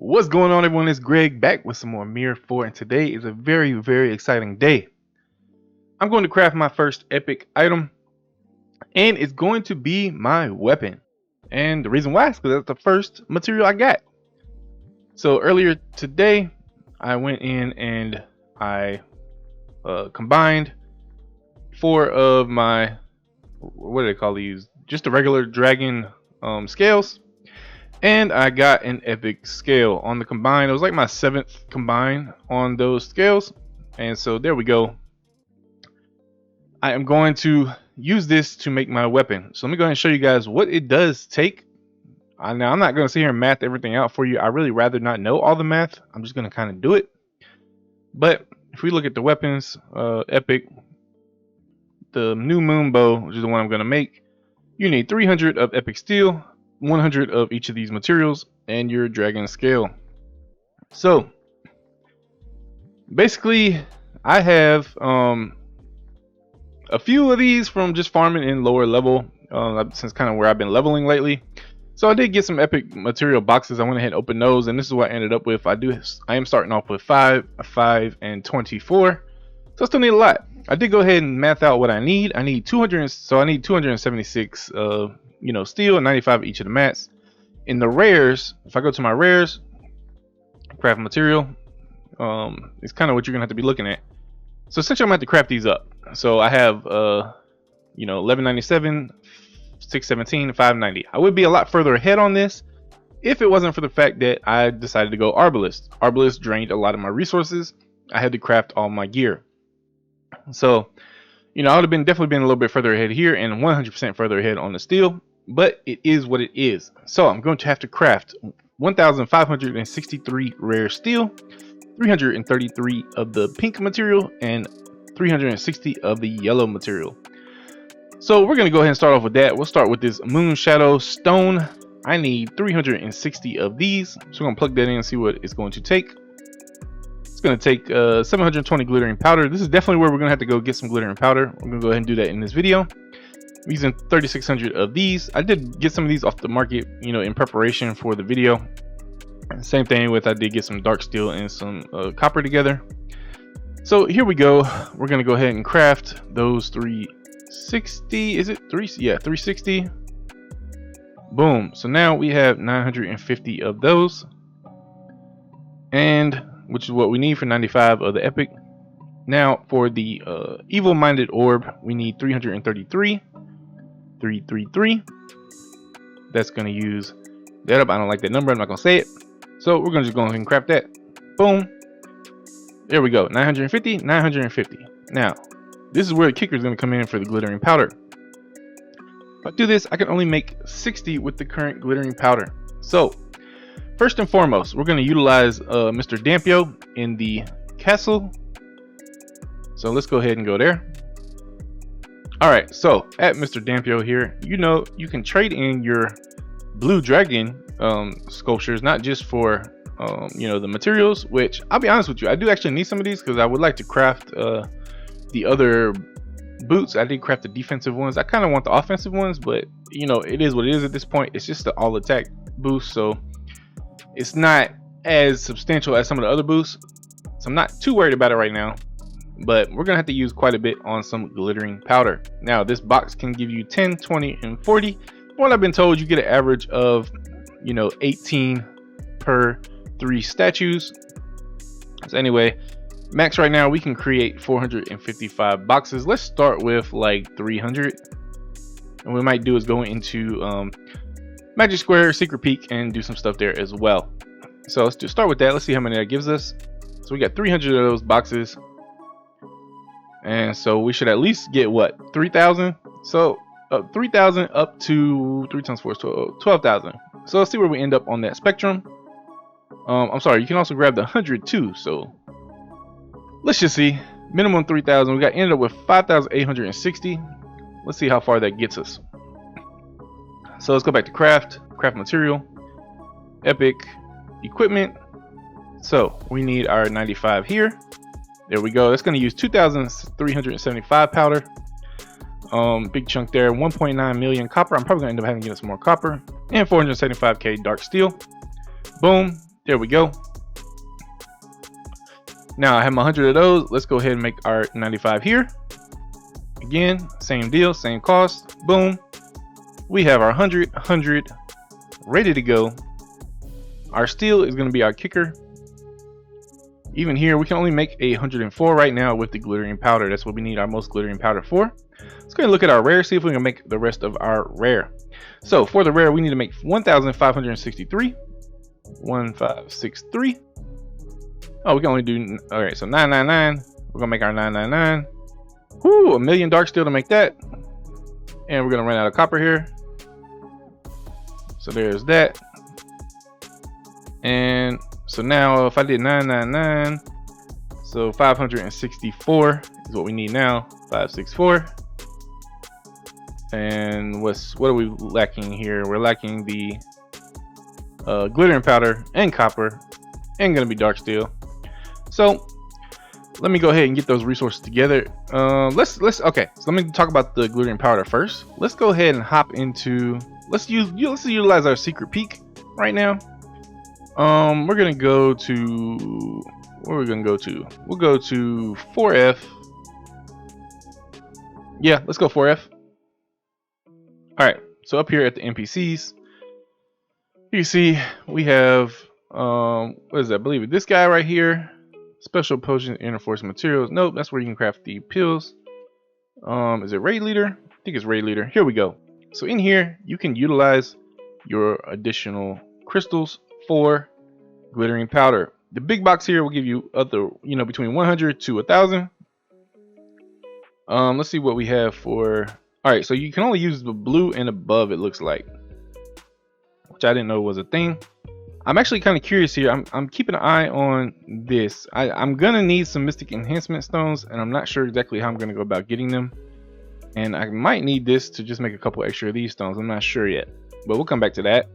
What's going on, everyone? It's Greg back with some more MIR4, and today is a very exciting day. I'm going to craft my first epic item, and it's going to be my weapon. And the reason why is because that's the first material I got. So earlier today, I went in and I combined 4 of my, what do they call these? Just the regular dragon scales. And I got an epic scale on the combine. It was like my 7th combine on those scales. And so there we go. I am going to use this to make my weapon. So let me go ahead and show you guys what it does take. Now I'm not going to sit here and math everything out for you. I really rather not know all the math. I'm just going to kind of do it. But if we look at the weapons, epic, the new moon bow, which is the one I'm going to make, you need 300 of epic steel, 100 of each of these materials, and your dragon scale. So basically I have a few of these from just farming in lower level, since kind of where I've been leveling lately. So I did get some epic material boxes. I went ahead and opened those, and this is what I ended up with. I am starting off with 5, 5, and 24. So I still need a lot. I did go ahead and math out what I need. I need 200, so I need 276 steel, and 95 each of the mats. In the rares, if I go to my rares, craft material, it's kind of what you're gonna have to be looking at. So essentially I'm gonna have to craft these up. So I have 1197, 617, 590. I would be a lot further ahead on this if it wasn't for the fact that I decided to go Arbalist. Arbalist drained a lot of my resources. I had to craft all my gear. So I would have definitely been a little bit further ahead here and 100% further ahead on the steel, but it is what it is. So I'm going to have to craft 1,563 rare steel, 333 of the pink material, and 360 of the yellow material. So we're going to go ahead and start off with that. We'll start with this moon shadow stone. I need 360 of these. So we're going to plug that in and see what it's going to take. It's going to take 720 glittering powder. This is definitely where we're going to have to go get some glittering powder. I'm going to go ahead and do that in this video. I'm using 3,600 of these. I did get some of these off the market, in preparation for the video. Same thing with, I did get some dark steel and some copper together. So here we go. We're going to go ahead and craft those 360. Is it 3? Yeah, 360. Boom. So now we have 950 of those. And which is what we need for 95 of the epic. Now for the evil-minded orb, we need 333. 333. That's going to use that up. I don't like that number. I'm not going to say it. So we're going to just go ahead and craft that. Boom. There we go. 950, 950. Now, this is where the kicker is going to come in for the glittering powder. If I do this, I can only make 60 with the current glittering powder. So first and foremost, we're going to utilize Mr. Dampio in the castle. So let's go ahead and go there. Alright, so at Mr. Dampio here, you can trade in your blue dragon sculptures, not just for the materials, which I'll be honest with you, I do actually need some of these because I would like to craft the other boots. I did craft the defensive ones. I kind of want the offensive ones, but it is what it is at this point. It's just the all attack boost, so it's not as substantial as some of the other boosts, so I'm not too worried about it right now. But we're gonna have to use quite a bit on some glittering powder. Now this box can give you 10, 20, and 40. What I've been told, you get an average of 18 per 3 statues. So anyway, max right now we can create 455 boxes. Let's start with like 300, and what we might do is go into Magic Square, Secret Peek, and do some stuff there as well. So let's just start with that. Let's see how many that gives us. So we got 300 of those boxes, and so we should at least get what, 3,000. So 3,000 up to 3 times 4 is 12,000. So let's see where we end up on that spectrum. I'm sorry, you can also grab the 100 too. So let's just see. Minimum 3,000. We ended up with 5,860. Let's see how far that gets us. So let's go back to craft material, epic, equipment. So we need our 95 here. There we go. That's going to use 2,375 powder. Big chunk there. 1.9 million copper. I'm probably going to end up having to get some more copper. And 475k dark steel. Boom. There we go. Now I have my 100 of those. Let's go ahead and make our 95 here. Again, same deal, same cost. Boom. We have our 100 ready to go. Our steel is going to be our kicker. Even here, we can only make 104 right now with the glittering powder. That's what we need our most glittering powder for. Let's go ahead and look at our rare, see if we can make the rest of our rare. So for the rare, we need to make 1,563. 1563. Oh, we can only do, all right, so 999. We're gonna make our 999. Whoo, a million dark steel to make that. And we're gonna run out of copper here. So there's that. And so now if I did 999, so 564 is what we need now. 564. And what are we lacking here? We're lacking the glittering powder and copper, and gonna be dark steel. So let me go ahead and get those resources together. Okay, so let me talk about the glittering powder first. Let's go ahead and hop into, let's utilize our secret peak right now. We're gonna go to, where are we gonna go to? We'll go to 4F. Yeah, let's go 4F. All right, so up here at the NPCs, you see we have what is that? I believe this guy right here. Special potion interforce materials. Nope, that's where you can craft the pills. Is it raid leader? I think it's raid leader. Here we go. So in here you can utilize your additional crystals for glittering powder. The big box here will give you other, between 100 to 1,000. Let's see what we have for. All right, so you can only use the blue and above, it looks like, which I didn't know was a thing. I'm actually kind of curious here. I'm keeping an eye on this. I'm gonna need some mystic enhancement stones, and I'm not sure exactly how I'm gonna go about getting them. And I might need this to just make a couple extra of these stones. I'm not sure yet, but we'll come back to that.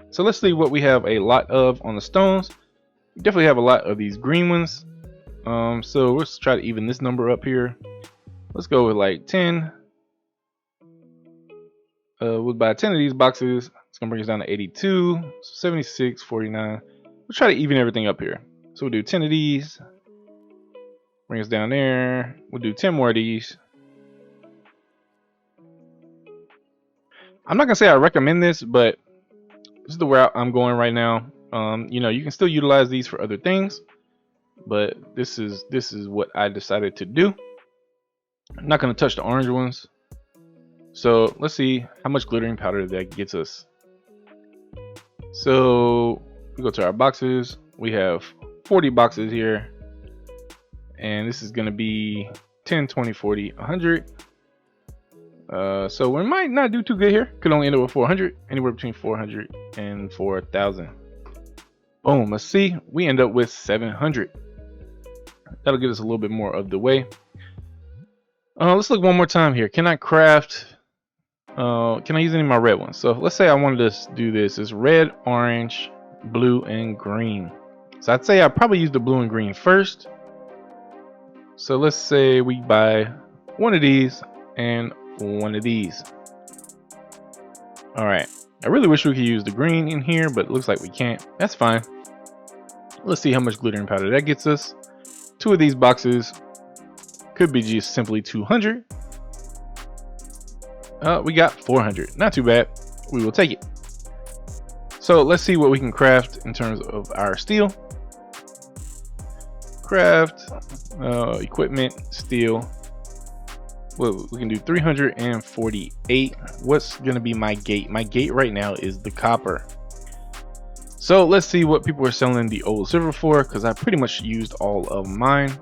So let's see what we have a lot of on the stones. We definitely have a lot of these green ones. So let's try to even this number up here. Let's go with like 10. We'll buy 10 of these boxes. It's gonna bring us down to 82, 76, 49. We'll try to even everything up here. So we'll do 10 of these. Bring us down there. We'll do 10 more of these. I'm not gonna say I recommend this, but this is the route I'm going right now. You can still utilize these for other things, but this is what I decided to do. I'm not gonna touch the orange ones. So let's see how much glittering powder that gets us. So we go to our boxes. We have 40 boxes here, and this is going to be 10, 20, 40, 100. So we might not do too good here. Could only end up with 400, anywhere between 400 and 4,000. Boom. Let's see. We end up with 700. That'll get us a little bit more of the way. Let's look one more time here. Can I craft? Can I use any of my red ones? So let's say I wanted to do this. It's red, orange, blue, and green. So I'd say I probably use the blue and green first. So let's say we buy one of these and one of these. All right. I really wish we could use the green in here, but it looks like we can't. That's fine. Let's see how much glittering powder that gets us. 2 of these boxes could be just simply 200. We got 400. Not too bad. We will take it. So let's see what we can craft in terms of our steel. Craft, equipment, steel. Well, we can do 348. What's gonna be my gate? My gate right now is the copper. So let's see what people are selling the old silver for, because I pretty much used all of mine.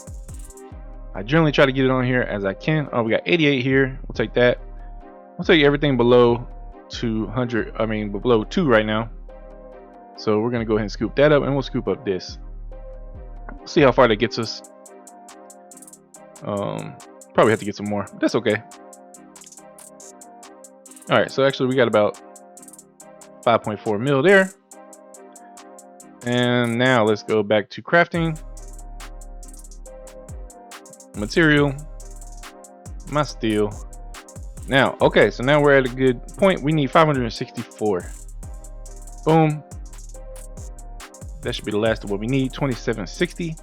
I generally try to get it on here as I can. Oh, we got 88 here. We'll take that. We'll take everything below 200. I mean, below 2 right now. So we're gonna go ahead and scoop that up, and we'll scoop up this. See how far that gets us. Probably have to get some more. That's okay. All right, so actually we got about 5.4 mil there. And now let's go back to crafting. Material. My steel. Now, okay, so now we're at a good point. We need 564. Boom. That should be the last of what we need. 2760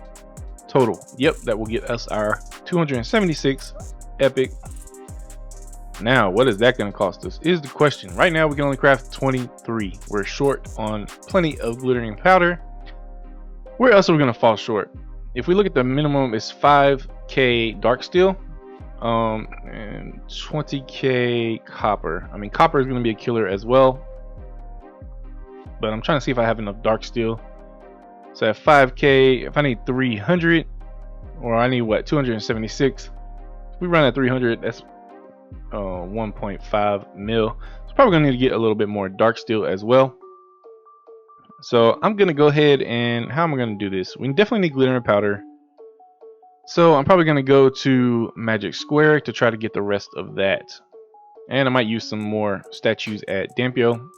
total. Yep, that will get us our 276 epic. Now, what is that going to cost us is the question. Right now, we can only craft 23. We're short on plenty of glittering powder. Where else are we going to fall short? If we look at the minimum, it's 5k dark steel, and 20k copper. I mean, copper is going to be a killer as well, but I'm trying to see if I have enough dark steel. So at 5k, if I need 300, or I need what, 276. If we run at 300, that's 1.5 mil. So probably gonna need to get a little bit more dark steel as well. So I'm gonna go ahead and how am I gonna do this? We definitely need glitter and powder. So I'm probably gonna go to Magic Square to try to get the rest of that. And I might use some more statues at Dampio.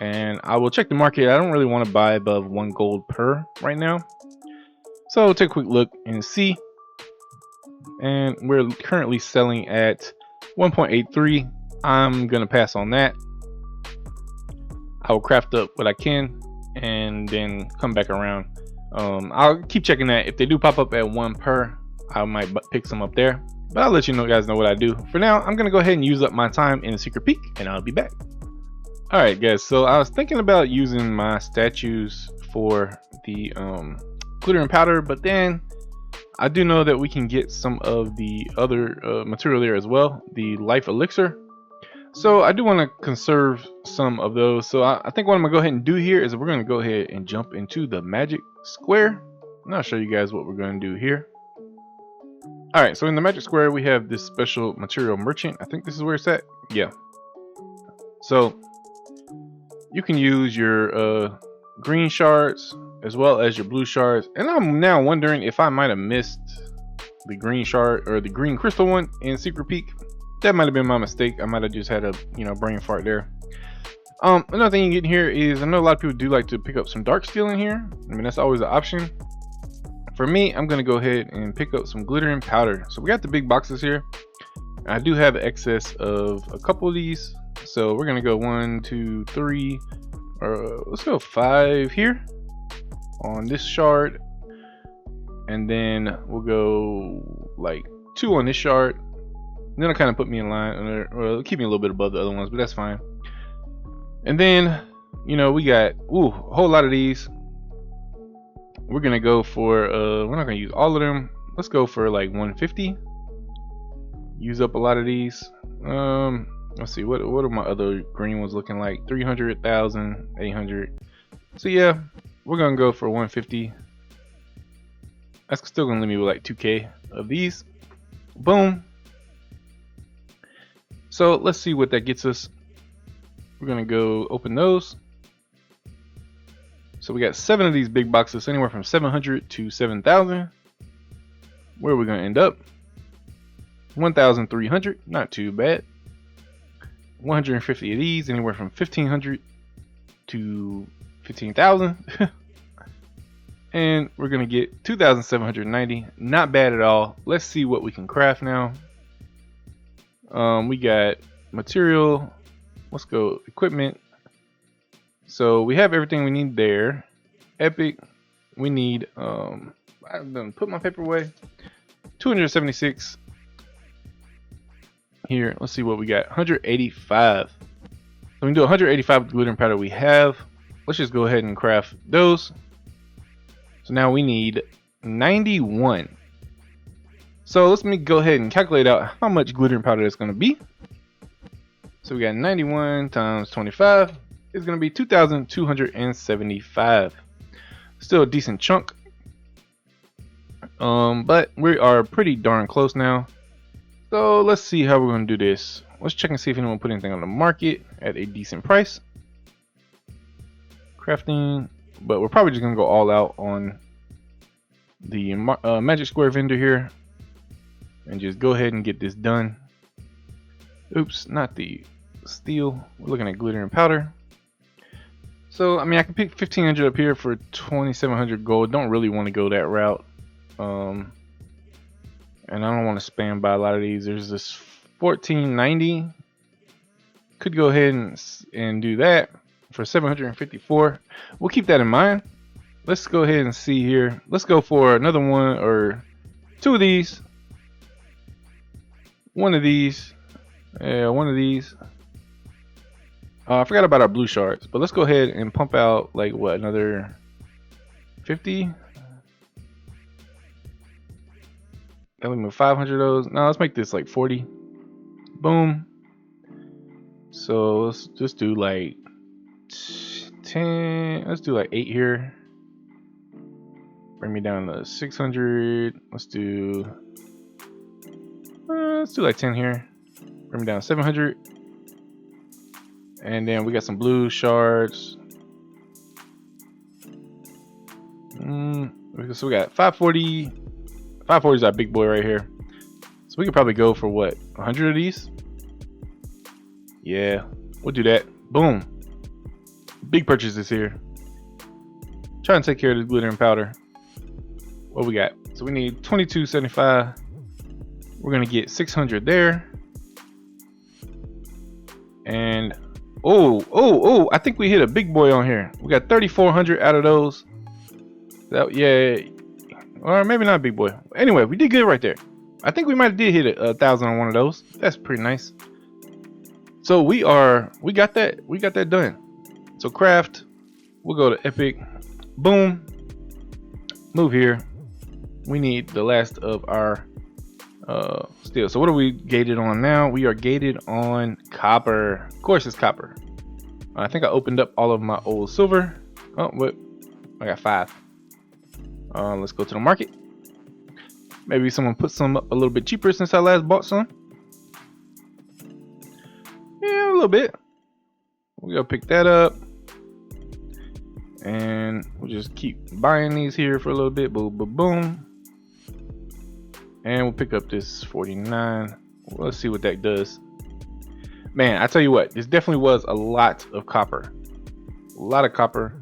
And I will check the market. I don't really want to buy above 1 gold per right now. So take a quick look and see. And we're currently selling at 1.83. I'm gonna pass on that. I will craft up what I can and then come back around. I'll keep checking that. If they do pop up at 1 per, I might pick some up there, but I'll let you guys know what I do. For now, I'm gonna go ahead and use up my time in the secret peak, and I'll be back. All right, guys, so I was thinking about using my statues for the glitter and powder, but then I do know that we can get some of the other material there as well, the life elixir. So I do want to conserve some of those. So I think what I'm gonna go ahead and do here is we're gonna go ahead and jump into the Magic Square, and I'll show you guys what we're gonna do here. All right, so in the Magic Square we have this special material merchant. I think this is where it's at. Yeah. So you can use your green shards as well as your blue shards, and I'm now wondering if I might have missed the green shard or the green crystal one in Secret Peak. That might have been my mistake. I might have just had a brain fart there. Another thing you get in here is I know a lot of people do like to pick up some dark steel in here. I mean, that's always an option. For me, I'm gonna go ahead and pick up some glitter and powder. So we got the big boxes here. I do have excess of a couple of these, so we're gonna go 1, 2, 3, or let's go 5 here on this shard, and then we'll go like 2 on this shard. And then it'll kind of put me in line, or it'll keep me a little bit above the other ones, but that's fine. And then we got a whole lot of these. We're gonna go for we're not gonna use all of them. Let's go for like 150. Use up a lot of these. Let's see, what are my other green ones looking like? 300,000, 800. So yeah, we're gonna go for 150. That's still gonna leave me with like 2k of these. Boom. So let's see what that gets us. We're gonna go open those. So we got 7 of these big boxes, anywhere from 700 to 7,000. Where are we gonna end up? 1,300, not too bad. 150 of these, anywhere from 1,500 to 15,000. And we're gonna get 2,790, not bad at all. Let's see what we can craft now. We got material. Let's go equipment. So we have everything we need there. Epic, we need I've done put my paper away. 276 here. Let's see what we got. 185. So we can do 185 with the glitter and powder we have. Let's just go ahead and craft those. So now we need 91. So let me go ahead and calculate out how much glitter and powder that's going to be. So we got 91 times 25 is going to be 2,275. Still a decent chunk. But we are pretty darn close now. So let's see how we're going to do this. Let's check and see if anyone put anything on the market at a decent price. Crafting, but we're probably just going to go all out on the Magic Square vendor here and just go ahead and get this done. Oops, not the steel. We're looking at glitter and powder. So I mean, I can pick 1,500 up here for 2,700 gold. Don't really want to go that route. And I don't want to spam by a lot of these. There's this 1,490. Could go ahead and do that for 754. We'll keep that in mind. let's go ahead and see here. Let's go for another one or two of these. One of these. Yeah, one of these. I forgot about our blue shards, but let's go ahead and pump out like what, another 50? Got me 500 of those. No, let's make this like 40. Boom. So let's just do like 10. Let's do like 8 here. Bring me down to 600. Let's do like 10 here. Bring me down to 700. And then we got some blue shards. So we got 540. 540 is our big boy right here. So we could probably go for what, 100 of these? Yeah, we'll do that. Boom. Big purchases here. Trying to take care of the glitter and powder. What we got? So we need 2275. We're gonna get 600 there. And I think we hit a big boy on here. We got 3400 out of those. Yeah, or maybe not big boy. Anyway, we did good right there. I think we might have did hit 1,000 on one of those. That's pretty nice. So we got that done. So craft, we'll go to Epic. Boom. Move here. We need the last of our steel. So what are we gated on now? We are gated on copper. Of course it's copper. I think I opened up all of my old silver. Oh, what? I got 5. Let's go to the market. Maybe someone put some up a little bit cheaper since I last bought some. Yeah, a little bit. We'll go pick that up. And we'll just keep buying these here for a little bit. Boom, boom, boom. And we'll pick up this 49. Well, let's see what that does. Man, I tell you what, this definitely was a lot of copper. A lot of copper.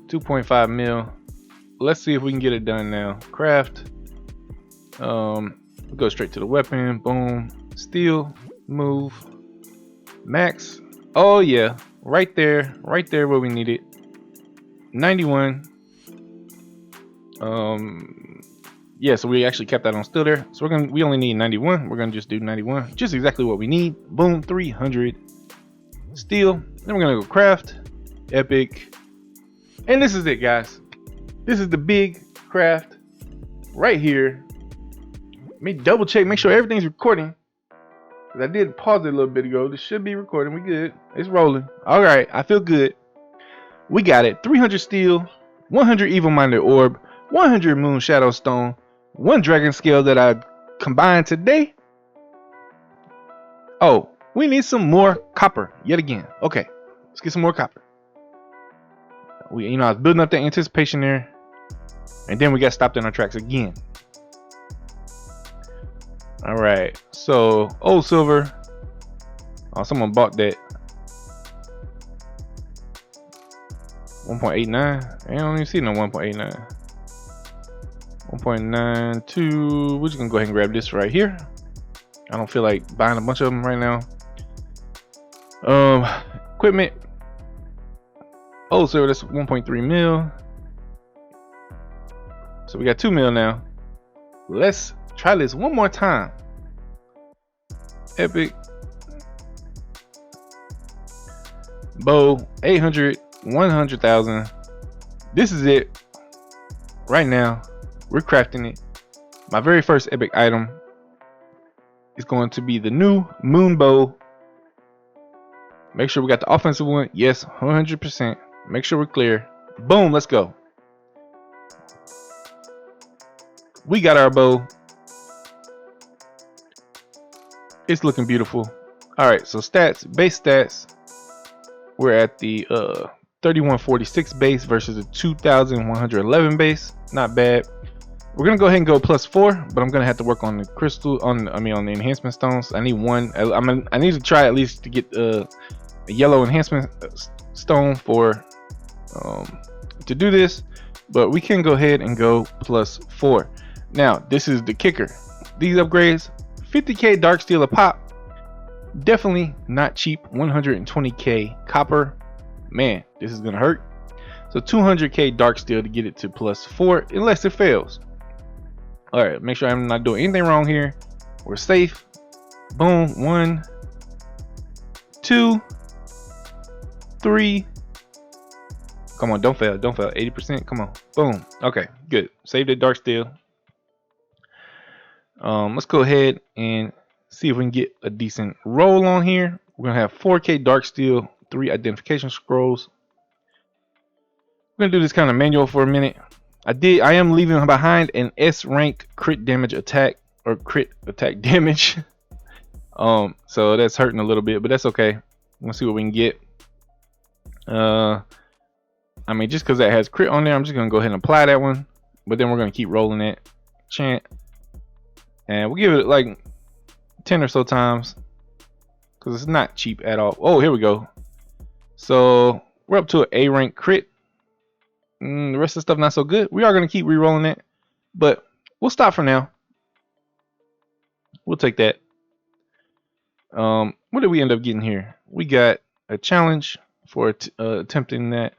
2.5 mil. Let's see if we can get it done now. Craft. We'll go straight to the weapon. Boom. Steel. Move. Max. Oh yeah, right there where we need it. 91. Yeah, so we actually kept that on still there. So we only need 91. We're gonna just do 91. Just exactly what we need. Boom, 300 steel. Then we're gonna go craft. Epic. And this is it, guys. This is the big craft right here. Let me double check, make sure everything's recording. I did pause it a little bit ago. This should be recording. We good. It's rolling. All right, I feel good. We got it. 300 steel, 100 evil-minded orb, 100 moon shadow stone, 1 dragon scale that I combined today. Oh, we need some more copper yet again. Okay, let's get some more copper. I was building up that anticipation there, and then we got stopped in our tracks again. All right, so old silver. Oh, someone bought that. 1.89. I don't even see no 1.89. 1.92. We're just gonna go ahead and grab this right here. I don't feel like buying a bunch of them right now. Equipment. Oh, so that's 1.3 mil. So we got 2 mil now. Let's try this one more time. Epic. Bow. 800. 100,000. This is it. Right now, we're crafting it. My very first epic item is going to be the new moon bow. Make sure we got the offensive one. Yes, 100%. Make sure we're clear. Boom, let's go. We got our bow. It's looking beautiful. All right, so stats, base stats. We're at the 3146 base versus a 2111 base. Not bad. We're gonna go ahead and go +4, but I'm gonna have to work on the crystal, on the enhancement stones. I need one. I need to try at least to get a yellow enhancement stone for to do this, but we can go ahead and go +4. Now this is the kicker. These upgrades, 50k dark steel a pop. Definitely not cheap. 120k copper. Man, this is gonna hurt. So 200k dark steel to get it to +4, unless it fails. All right, make sure I'm not doing anything wrong here. We're safe. Boom. 1, 2, 3. Come on, don't fail. Don't fail. 80%. Come on. Boom. Okay, good. Save the dark steel. Let's go ahead and see if we can get a decent roll on here. We're gonna have 4k dark steel, 3 identification scrolls. We're gonna do this kind of manual for a minute. I am leaving behind an S rank crit damage attack, or crit attack damage. So that's hurting a little bit, but that's okay. Let's see what we can get. I mean, just because that has crit on there, I'm just gonna go ahead and apply that one. But then we're gonna keep rolling that chant, and we'll give it like 10 or so times, because it's not cheap at all. Oh, here we go. So we're up to an A rank crit. The rest of the stuff not so good. We are going to keep re-rolling it, but we'll stop for now. We'll take that. What did we end up getting here? We got a challenge for attempting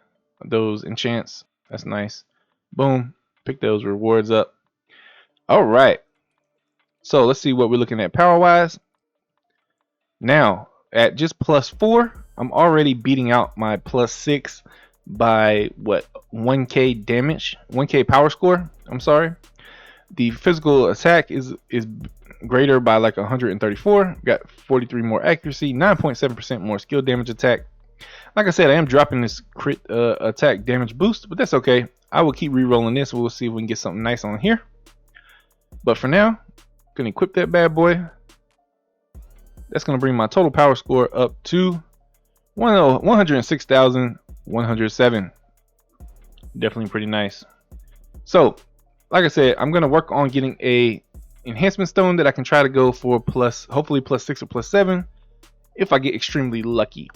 those enchants. That's nice. Boom. Pick those rewards up. All right. So let's see what we're looking at power wise. Now at just +4, I'm already beating out my +6 by what, 1k damage, 1k power score. I'm sorry. The physical attack is greater by like 134. Got 43 more accuracy, 9.7% more skill damage attack. Like I said, I am dropping this crit attack damage boost, but that's okay. I will keep re-rolling this. We'll see if we can get something nice on here. But for now, gonna equip that bad boy. That's gonna bring my total power score up to 106,107. Definitely pretty nice. So like I said, I'm gonna work on getting a enhancement stone that I can try to go for hopefully +6 or +7 if I get extremely lucky.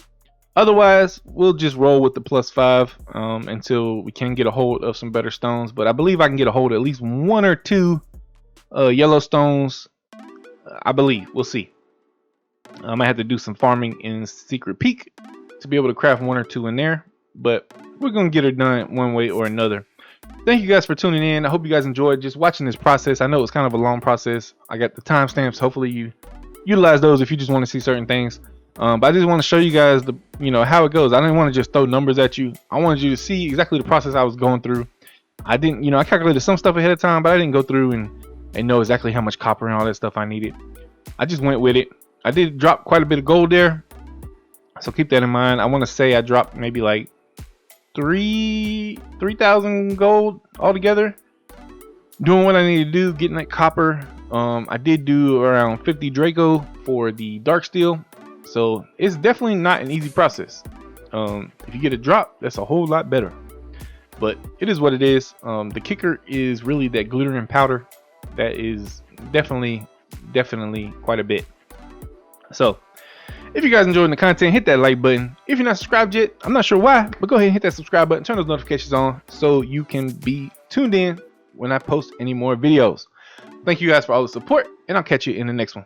Otherwise, we'll just roll with the +5 until we can get a hold of some better stones. But I believe I can get a hold of at least 1 or 2 yellow stones. I believe. We'll see. I might have to do some farming in Secret Peak to be able to craft 1 or 2 in there, but we're gonna get it done one way or another. Thank you guys for tuning in. I hope you guys enjoyed just watching this process. I know it's kind of a long process. I got the timestamps. Hopefully you utilize those if you just want to see certain things. But I just want to show you guys how it goes. I didn't want to just throw numbers at you. I wanted you to see exactly the process I was going through. I didn't, I calculated some stuff ahead of time, but I didn't go through and know exactly how much copper and all that stuff I needed. I just went with it. I did drop quite a bit of gold there, so keep that in mind. I want to say I dropped maybe like 3,000 gold altogether doing what I need to do, getting that copper. I did do around 50 Draco for the dark steel, so it's definitely not an easy process. If you get a drop, that's a whole lot better, but it is what it is. The kicker is really that glittering powder. That is definitely quite a bit. So if you guys enjoying the content, hit that like button. If you're not subscribed yet, I'm not sure why, but go ahead and hit that subscribe button, turn those notifications on so you can be tuned in when I post any more videos. Thank you guys for all the support, and I'll catch you in the next one.